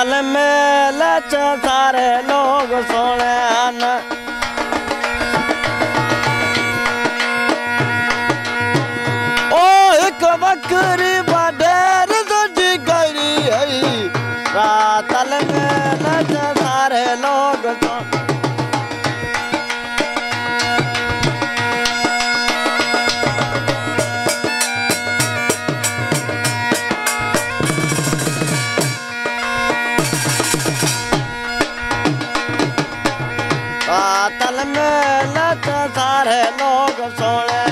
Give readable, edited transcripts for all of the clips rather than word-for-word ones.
रातल में लच सारे लोग सोने ओ एक बकरी बडेर सजी गई है रातल में लच सारे लोग सोने रातल में लच सारे लोग सोने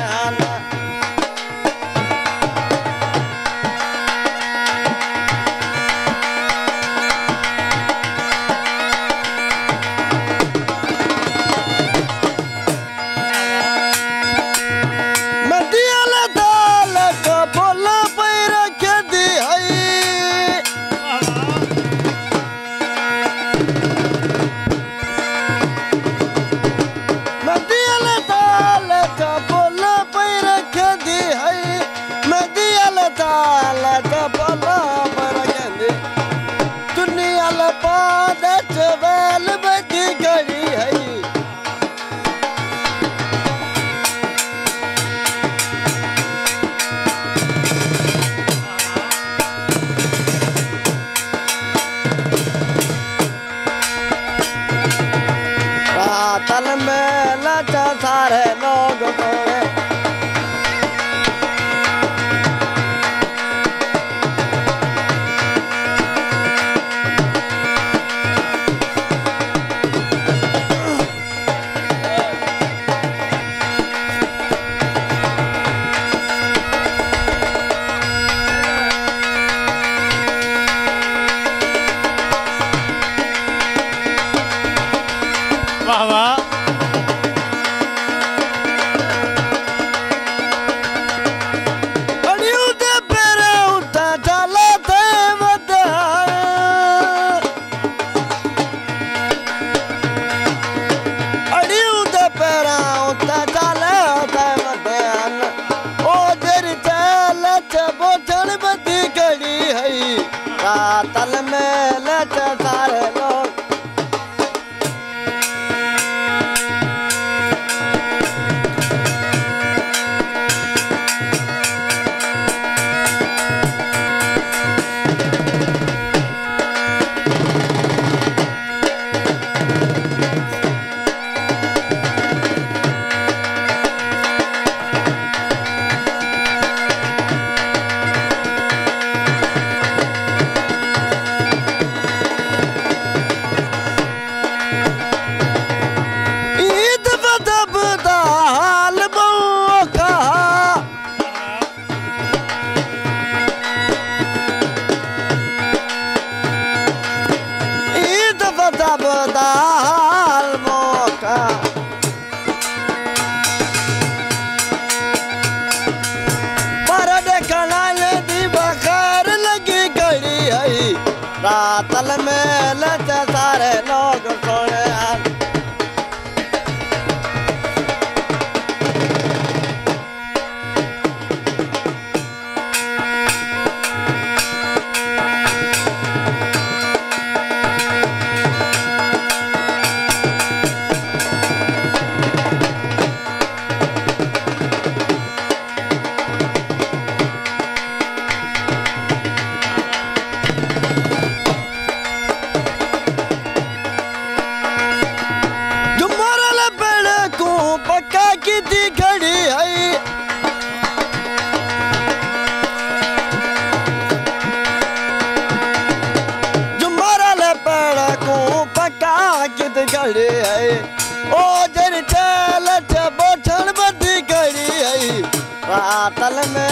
रातल में लच सारे लोग सोने वाह वाह रातल में लच सारे लोग दाल मौका पर देखना दी बखार लगी गई है रातल में लच सारे लोग सोने पक्का की थी घड़ी है जुमारा ले पेड़ को पक्का की थी घड़ी है ओ जर चल बोछड़ बदी घड़ी है रातल में